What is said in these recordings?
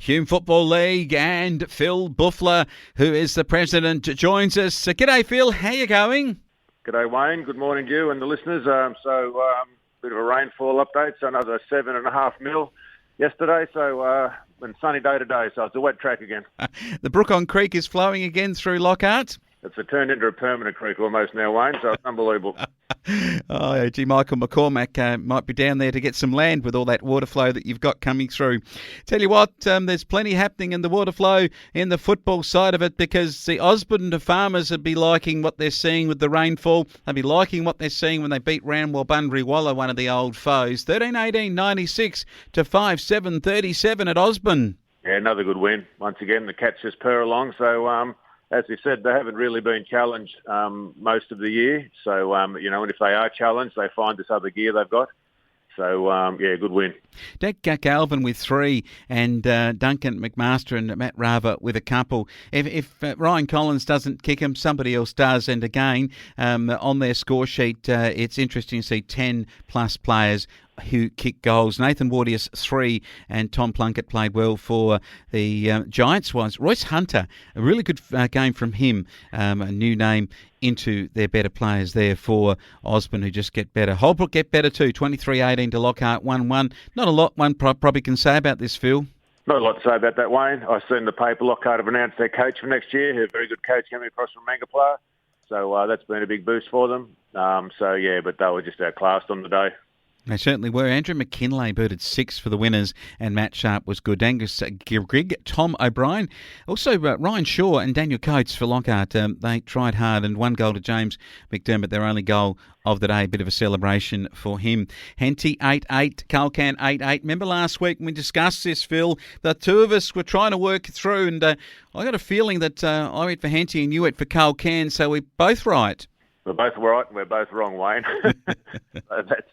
Hume Football League, and Phil Bouffler, who is the president, joins us. G'day, Phil. How you going? G'day, Wayne. Good morning to you and the listeners. Bit of a rainfall update. So another 7.5 mil yesterday. And sunny day today. So it's a wet track again. The Brook-on Creek is flowing again through Lockhart. It's turned into a permanent creek almost now, Wayne. So it's unbelievable. Oh, gee, Michael McCormack might be down there to get some land with all that water flow that you've got coming through. Tell you what, there's plenty happening in the water flow in the football side of it, because the Osborne farmers would be liking what they're seeing with the rainfall. They'll be liking what they're seeing when they beat Ranwell Walla, one of the old foes. 13-18-96 to 5-7-37 at Osborne. Yeah, another good win. Once again, the Cats just purr along. So, as we said, they haven't really been challenged most of the year. So, and if they are challenged, they find this other gear they've got. So, good win. Dak Galvin with 3 and Duncan McMaster and Matt Rava with a couple. If Ryan Collins doesn't kick him, somebody else does. And again, on their score sheet, it's interesting to see 10-plus players who kicked goals. Nathan Wardius 3 and Tom Plunkett played well for the Giants. Royce Hunter, a really good game from him, a new name into their better players there for Osborne, who just get better. Holbrook get better too, 23-18 to Lockhart, 1-1. Not a lot one probably can say about this, Phil. Not a lot to say about that, Wayne. I seen the paper Lockhart have announced their coach for next year, a very good coach coming across from Mangapla. So that's been a big boost for them. But they were just outclassed on the day. They certainly were. Andrew McKinlay booted 6 for the winners, and Matt Sharp was good. Angus Grigg, Tom O'Brien, also Ryan Shaw and Daniel Coates for Lockhart. They tried hard, and 1 goal to James McDermott, their only goal of the day. A bit of a celebration for him. Henty 8-8, Culcan 8-8. Remember last week when we discussed this, Phil, the two of us were trying to work through, and I got a feeling that I went for Henty and you went for Culcan, so we're both right. We're both right and we're both wrong, Wayne. That's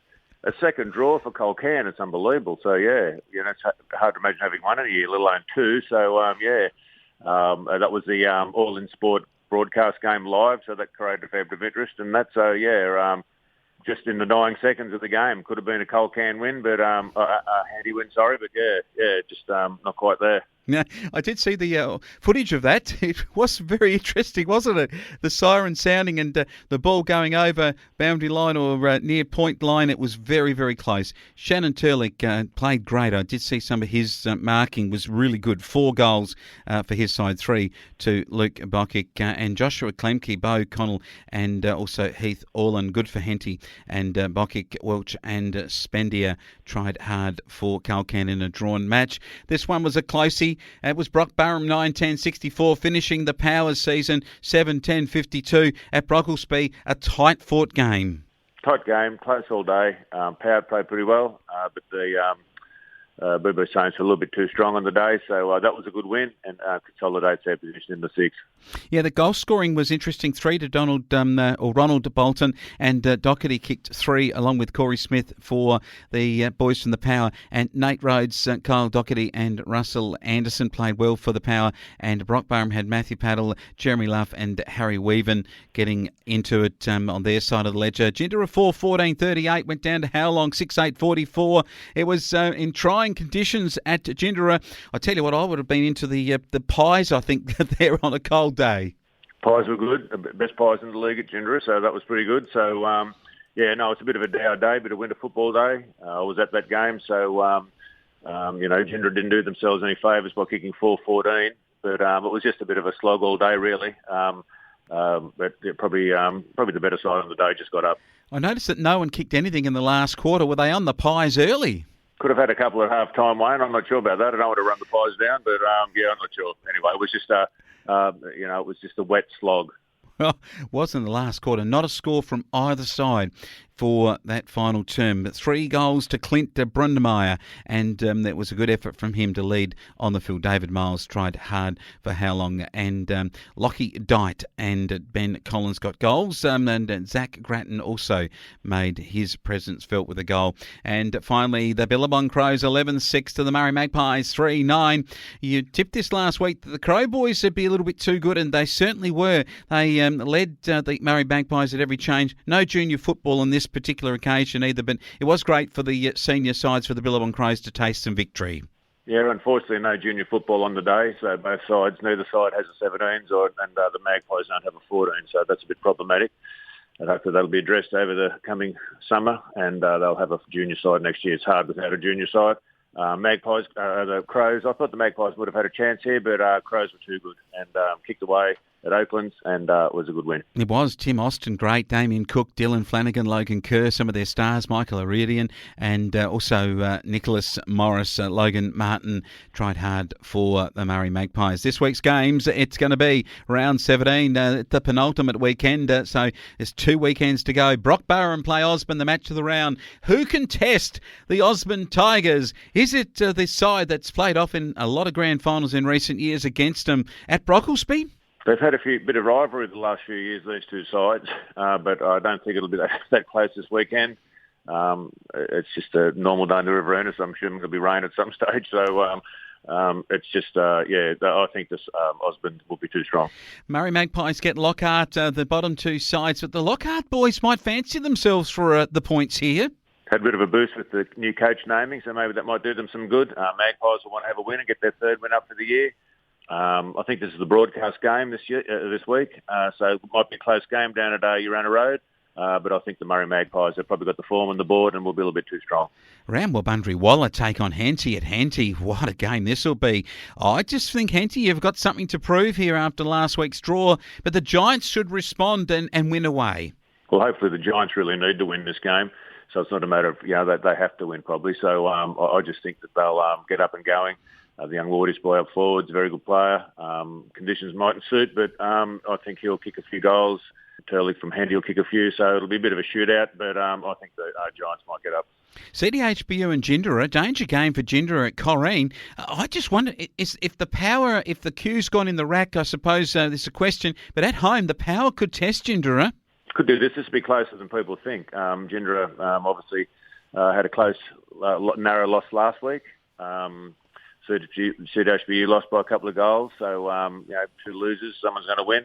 a second draw for Culcan. It's unbelievable. So, it's hard to imagine having one in a year, let alone 2. So, that was the All In Sport broadcast game live, so that created a fair bit of interest. And that's, just in the dying seconds of the game. Could have been a Culcan win, but a handy win, sorry. But, just not quite there. Now, I did see the footage of that. It was very interesting, wasn't it? The siren sounding and the ball going over boundary line or near point line. It was very, very close. Shannon Turlick played great. I did see some of his marking was really good. 4 goals for his side, 3 to Luke Bockick and Joshua Klemke, Bo Connell, and also Heath Orland. Good for Henty and Bockick, Welch and Spendier tried hard for Culcan in a drawn match. This one was a closey. It was Brock Barham 9-10-64 finishing the Powers season 7-10-52 at Brocklesby. A tight-fought game. Tight game, close all day. Power played pretty well, but the Boo Saints were a little bit too strong on the day, so that was a good win and consolidates their position in the 6th. Yeah, the goal scoring was interesting. 3 to Ronald Bolton, and Doherty kicked 3 along with Corey Smith for the boys from the Power, and Nate Rhodes, Kyle Doherty and Russell Anderson played well for the Power, and Brock Barham had Matthew Paddle, Jeremy Luff and Harry Weaven getting into it on their side of the ledger. Gindera 4-14-38 went down to Howlong 6-8-44. It was in trying conditions at Gindera. I tell you what, I would have been into the pies, I think, there on a cold day. Pies were good. The best pies in the league at Gindera, so that was pretty good. So, it's a bit of a dour day, bit of winter football day. I was at that game, so, Gindera didn't do themselves any favours by kicking 4-14, but it was just a bit of a slog all day, really. But probably the better side of the day just got up. I noticed that no one kicked anything in the last quarter. Were they on the pies early? Could have had a couple at half-time, Wayne. I'm not sure about that. I don't want to run the pies down, but I'm not sure. Anyway, it was just it was just a wet slog. Well, it was in the last quarter. Not a score from either side for that final term. But 3 goals to Clint Brundemeyer, and that was a good effort from him to lead on the field. David Miles tried hard for how long, and Lockie Dite and Ben Collins got goals, and Zach Grattan also made his presence felt with a goal. And finally, the Billabong Crows 11-6 to the Murray Magpies 3-9. You tipped this last week that the Crow boys would be a little bit too good, and they certainly were. They led the Murray Magpies at every change. No junior football on this particular occasion either, but it was great for the senior sides for the Billabong Crows to taste some victory. Yeah, unfortunately, no junior football on the day, so both sides, neither side has a 17s, and the Magpies don't have a 14, so that's a bit problematic. And hopefully that'll be addressed over the coming summer, and they'll have a junior side next year. It's hard without a junior side. Magpies, the Crows, I thought the Magpies would have had a chance here, but Crows were too good and kicked away at Oaklands, and it was a good win. It was. Tim Austin, great. Damien Cook, Dylan Flanagan, Logan Kerr, some of their stars, Michael Iridian, and also Nicholas Morris. Logan Martin tried hard for the Murray Magpies. This week's games, it's going to be round 17, the penultimate weekend, so there's 2 weekends to go. Brockburn play Osborne, the match of the round. Who can test the Osborne Tigers? Is it the side that's played off in a lot of grand finals in recent years against them at Brocklesby? They've had a bit of rivalry the last few years, these two sides, but I don't think it'll be that close this weekend. It's just a normal day in the Riverina, so I'm assuming it'll be rain at some stage. So it's just, I think this Osborne will be too strong. Murray Magpies get Lockhart, the bottom 2 sides, but the Lockhart boys might fancy themselves for the points here. Had a bit of a boost with the new coach naming, so maybe that might do them some good. Magpies will want to have a win and get their 3rd win up for the year. I think this is the broadcast game this week, so it might be a close game down at Urana Road. But I think the Murray Magpies have probably got the form on the board and will be a little bit too strong. Ramwabundry Waller take on Henty at Henty. What a game this will be. I just think Henty have got something to prove here after last week's draw, but the Giants should respond and win away. Well, hopefully the Giants really need to win this game, so it's not a matter of, they have to win probably. So I just think that they'll get up and going. The young Wardies boy up forward's a very good player. Conditions mightn't suit, but I think he'll kick a few goals. Turley from Henty will kick a few, so it'll be a bit of a shootout, but I think the Giants might get up. CDHBU and Gindera, danger game for Gindera at Corrine. I just wonder if the cue's gone in the rack, I suppose there's a question, but at home the power could test Gindera. Could do this. This will be closer than people think. Gindera obviously had a close, narrow loss last week. CDHBU lost by a couple of goals, so 2 losers, someone's going to win.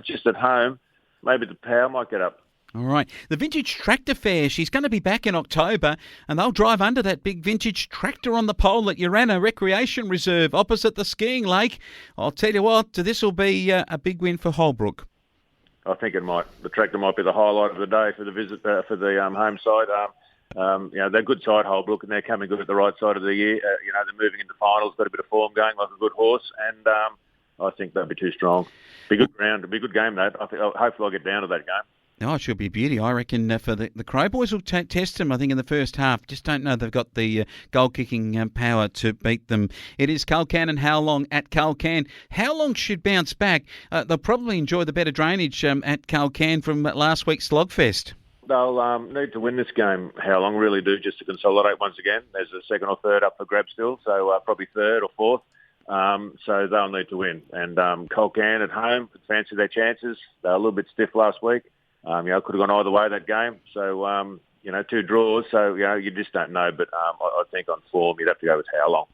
Just at home, maybe the power might get up. All right. The Vintage Tractor Fair, she's going to be back in October, and they'll drive under that big vintage tractor on the pole at Urana Recreation Reserve opposite the skiing lake. I'll tell you what, this will be a big win for Holbrook. I think it might. The tractor might be the highlight of the day for the visit for the home side. They're good side, Holbrook, and they're coming good at the right side of the year. They're moving into finals, got a bit of form going, like a good horse, and I think they'll be too strong. Be good round, be a good game, though. Hopefully I'll get down to that game. Oh, it should be a beauty. I reckon for the Crow Boys will test them, I think, in the first half. Just don't know they've got the goal-kicking power to beat them. It is Culcan and How Long at Culcan. How Long should bounce back. They'll probably enjoy the better drainage at Culcan from last week's Slogfest. They'll need to win this game. How Long really do, just to consolidate once again. There's a 2nd or 3rd up for grabs still, so probably 3rd or 4th. So they'll need to win. And Culcan at home could fancy their chances. They were a little bit stiff last week. Could have gone either way that game. So, 2 draws. So, you just don't know. But I think on form, you'd have to go with How Long.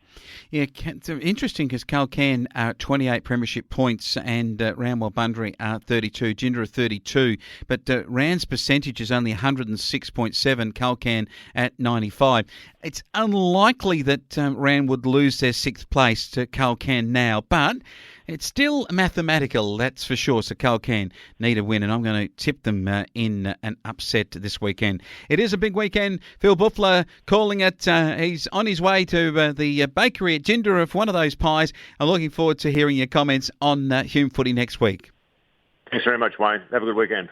Yeah, it's interesting because Culcan are 28 premiership points and Ramwabundry are 32, Gindera 32. But Rand's percentage is only 106.7, Culcan at 95. It's unlikely that Rand would lose their 6th place to Culcan now, but it's still mathematical, that's for sure. So Culcan need a win, and I'm going to tip them in an upset this weekend. It is a big weekend. Phil Bouffler calling it. He's on his way to the bakery at Gindera for one of those pies. I'm looking forward to hearing your comments on Hume Footy next week. Thanks very much, Wayne. Have a good weekend.